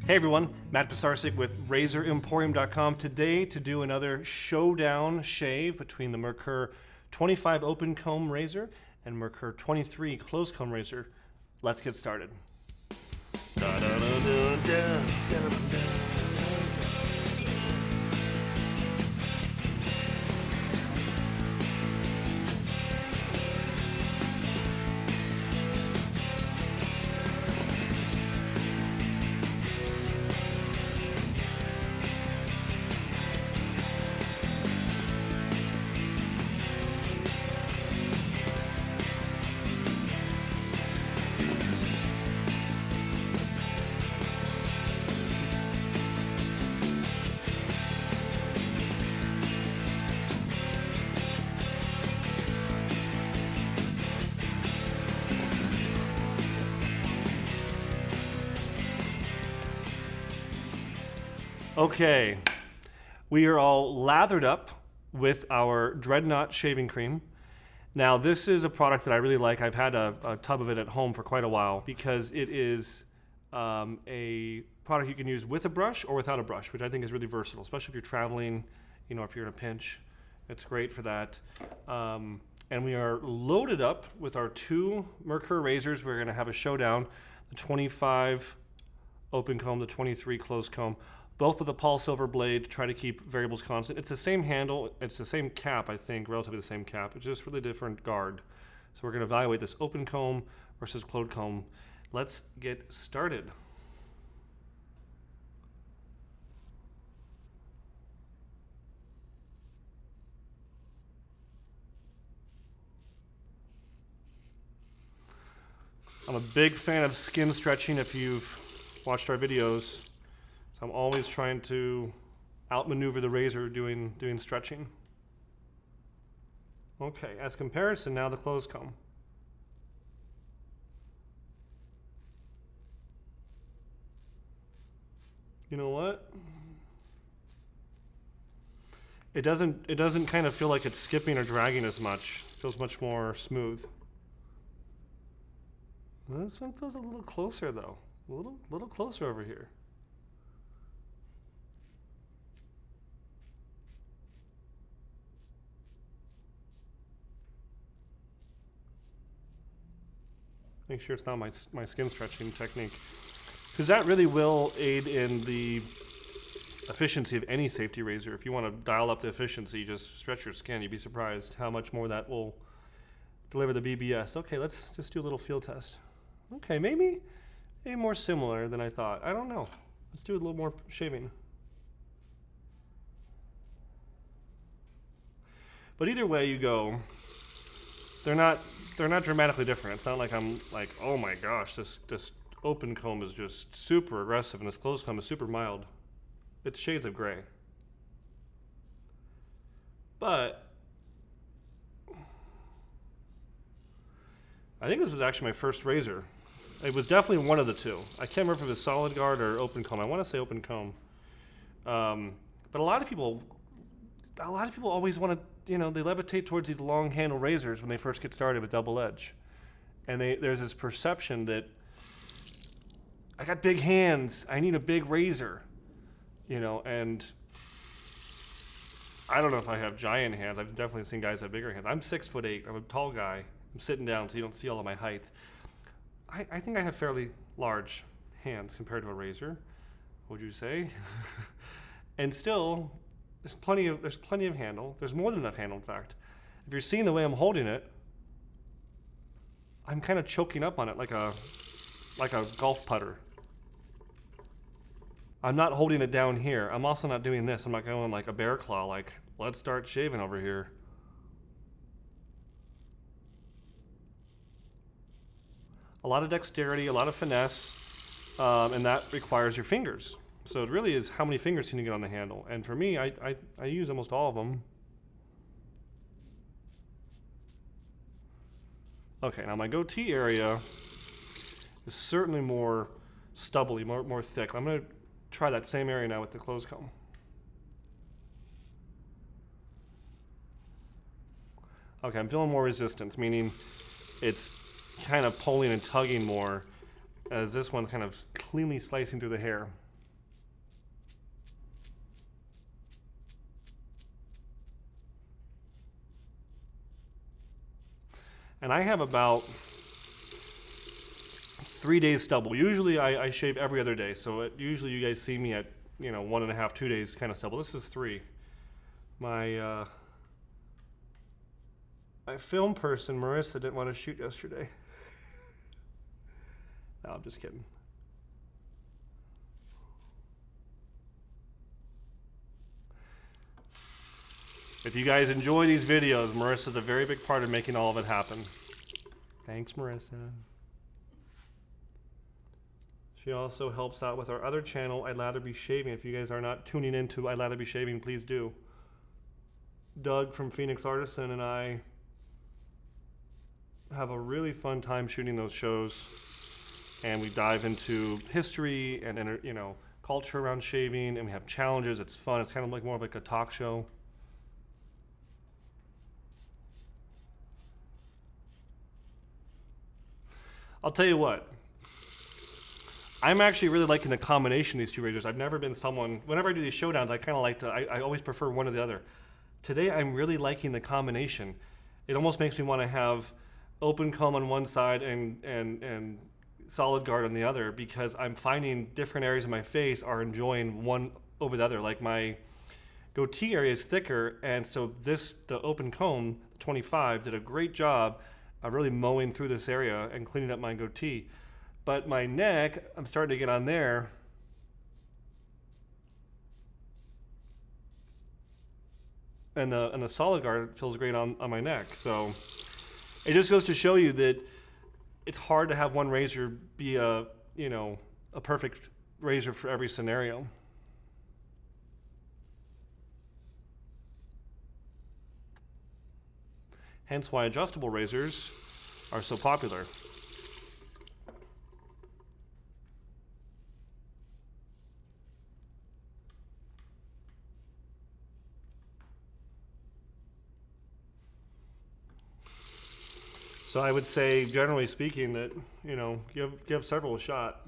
Hey everyone, Matt Pisarcik with RazorEmporium.com today to do another showdown shave between the Merkur 25 open comb razor and Merkur 23 closed comb razor. Let's get started. Okay, we are all lathered up with our Dreadnought shaving cream. Now, this is a product that I really like. I've had a tub of it at home for quite a while because it is a product you can use with a brush or without a brush, which I think is really versatile, especially if you're traveling, if you're in a pinch. It's great for that. And we are loaded up with our two Merkur razors. We're going to have a showdown, the 25 open comb, the 23 closed comb. Both with a Paul silver blade to try to keep variables constant. It's the same handle, it's the same cap, I think, relatively the same cap. It's just really different guard. So we're gonna evaluate this open comb versus closed comb. Let's get started. I'm a big fan of skin stretching if you've watched our videos. So I'm always trying to outmaneuver the razor doing stretching. Okay, as comparison, now the closed comb. You know what? It doesn't kind of feel like it's skipping or dragging as much. It feels much more smooth. This one feels a little closer though. A little closer over here. Make sure it's not my skin stretching technique, because that really will aid in the efficiency of any safety razor. If you want to dial up the efficiency, just stretch your skin. You'd be surprised how much more that will deliver the BBS. Okay, let's just do a little field test. Okay, maybe more similar than I thought. I don't know. Let's do a little more shaving. But either way you go, they're not dramatically different. It's not like I'm like, oh my gosh, this open comb is just super aggressive and this closed comb is super mild. It's shades of gray. But I think this is actually my first razor. It was definitely one of the two. I can't remember if it was solid guard or open comb. I want to say open comb. But a lot of people always want to, they levitate towards these long handle razors when they first get started with double edge. And there's this perception that I got big hands, I need a big razor, and I don't know if I have giant hands. I've definitely seen guys have bigger hands. I'm 6'8", I'm a tall guy. I'm sitting down so you don't see all of my height. I think I have fairly large hands compared to a razor, would you say? And still, there's plenty of handle. There's more than enough handle, in fact. If you're seeing the way I'm holding it, I'm kind of choking up on it like a golf putter. I'm not holding it down here. I'm also not doing this. I'm not going like a bear claw, like, let's start shaving over here. A lot of dexterity, a lot of finesse, and that requires your fingers. So it really is how many fingers can you get on the handle. And for me, I use almost all of them. Okay, now my goatee area is certainly more stubbly, more thick. I'm going to try that same area now with the closed comb. Okay, I'm feeling more resistance, meaning it's kind of pulling and tugging more as this one kind of cleanly slicing through the hair. And I have about 3 days stubble. Usually I shave every other day, so usually you guys see me at 1.5, 2 days kind of stubble. This is 3. My film person, Marissa, didn't want to shoot yesterday. No, I'm just kidding. If you guys enjoy these videos, Marissa's a very big part of making all of it happen. Thanks, Marissa. She also helps out with our other channel, I'd Lather Be Shaving. If you guys are not tuning into I'd Lather Be Shaving, please do. Doug from Phoenix Artisan and I have a really fun time shooting those shows, and we dive into history and culture around shaving, and we have challenges. It's fun. It's kind of like more of like a talk show. I'll tell you what, I'm actually really liking the combination of these two razors. I've never been someone, whenever I do these showdowns, I kind of like to, I always prefer one or the other. Today, I'm really liking the combination. It almost makes me want to have open comb on one side and solid guard on the other, because I'm finding different areas of my face are enjoying one over the other. Like my goatee area is thicker, and so the open comb, 25, did a great job of really mowing through this area and cleaning up my goatee. But my neck, I'm starting to get on there. And the solid guard feels great on my neck. So it just goes to show you that it's hard to have one razor be a perfect razor for every scenario. Hence why adjustable razors are so popular. So I would say, generally speaking, that give several a shot.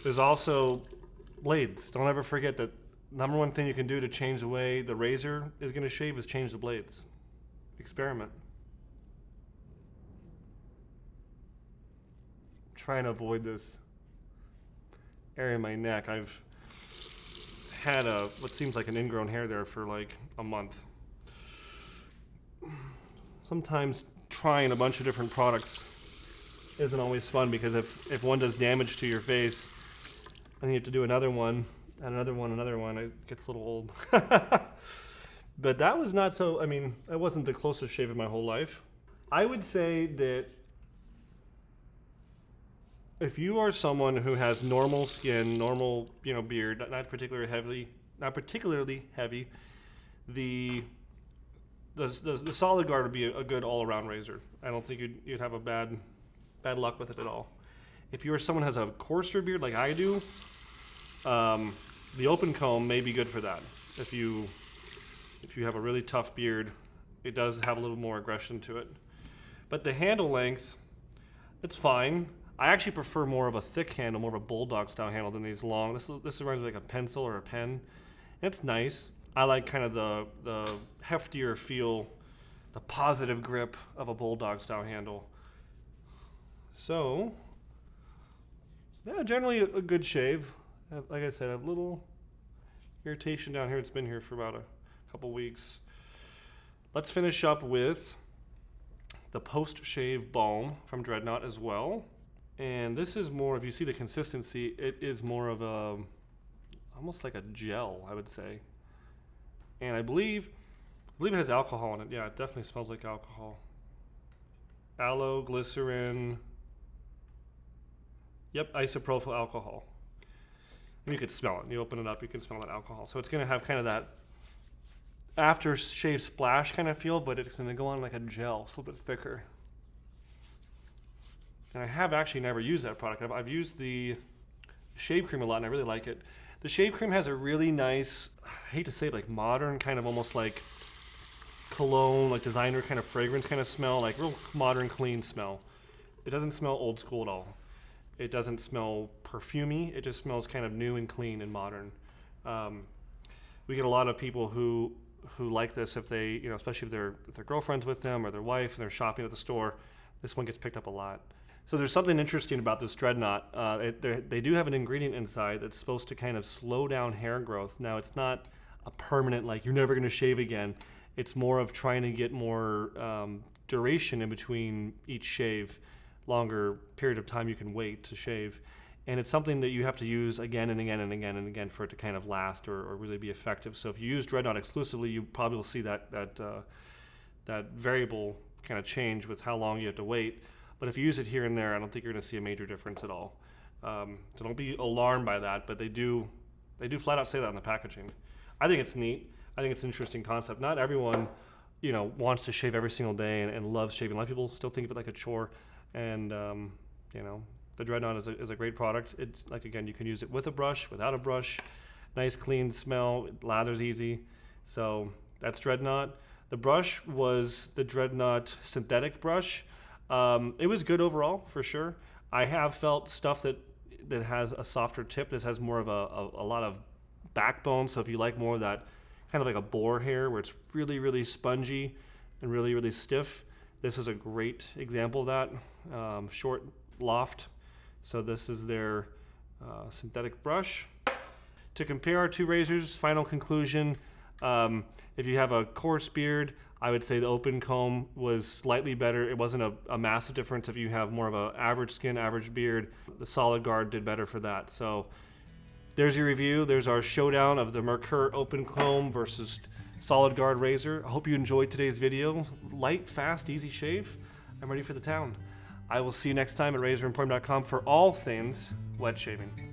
There's also blades. Don't ever forget that number one thing you can do to change the way the razor is going to shave is change the blades. Experiment. Trying to avoid this area in my neck. I've had what seems like an ingrown hair there for like a month. Sometimes trying a bunch of different products isn't always fun, because if one does damage to your face and you have to do another one, and another one, it gets a little old. But that was not so, that wasn't the closest shave of my whole life. I would say that if you are someone who has normal skin, normal, beard, not particularly heavy, the solid guard would be a good all-around razor. I don't think you'd have a bad luck with it at all. If you're someone who has a coarser beard like I do, the open comb may be good for that. If you have a really tough beard, it does have a little more aggression to it. But the handle length, it's fine. I actually prefer more of a thick handle, more of a bulldog style handle than these long. This reminds me like a pencil or a pen. It's nice. I like kind of the heftier feel, the positive grip of a bulldog style handle. So, yeah, generally a good shave. Like I said, I have a little irritation down here. It's been here for about a couple weeks. Let's finish up with the post-shave balm from Dreadnought as well. And this is more, if you see the consistency, it is more of almost like a gel, I would say. And I believe it has alcohol in it. Yeah, it definitely smells like alcohol. Aloe, glycerin. Yep, isopropyl alcohol. And you could smell it. You open it up, you can smell that alcohol. So it's going to have kind of that after shave splash kind of feel, but it's going to go on like a gel. It's a little bit thicker. And I have actually never used that product. I've used the shave cream a lot, and I really like it. The shave cream has a really nice, I hate to say it, like modern, kind of almost like cologne, like designer kind of fragrance kind of smell, like real modern, clean smell. It doesn't smell old school at all. It doesn't smell perfumey. It just smells kind of new and clean and modern. We get a lot of people who like this if they, you know, especially if their girlfriend's with them or their wife and they're shopping at the store. This one gets picked up a lot. So there's something interesting about this Dreadnought. They do have an ingredient inside that's supposed to kind of slow down hair growth. Now it's not a permanent, like you're never going to shave again. It's more of trying to get more duration in between each shave, longer period of time you can wait to shave. And it's something that you have to use again and again and again and again for it to kind of last or really be effective. So if you use Dreadnought exclusively, you probably will see that variable kind of change with how long you have to wait. But if you use it here and there, I don't think you're going to see a major difference at all. So don't be alarmed by that, but they do flat out say that on the packaging. I think it's neat. I think it's an interesting concept. Not everyone, you know, wants to shave every single day and loves shaving. A lot of people still think of it like a chore. And, you know, the Dreadnought is a great product. It's like, again, you can use it with a brush, without a brush. Nice, clean smell. It lathers easy. So that's Dreadnought. The brush was the Dreadnought synthetic brush. It was good overall, for sure. I have felt stuff that has a softer tip. This has more of a lot of backbone. So if you like more of that kind of like a boar hair where it's really, really spongy and really, really stiff, this is a great example of that. Short loft. So this is their synthetic brush. To compare our two razors, final conclusion, if you have a coarse beard, I would say the open comb was slightly better. It wasn't a massive difference. If you have more of an average skin, average beard, the Solid Guard did better for that. So there's your review. There's our showdown of the Merkur open comb versus Solid Guard razor. I hope you enjoyed today's video. Light, fast, easy shave. I'm ready for the town. I will see you next time at RazorEmporium.com for all things wet shaving.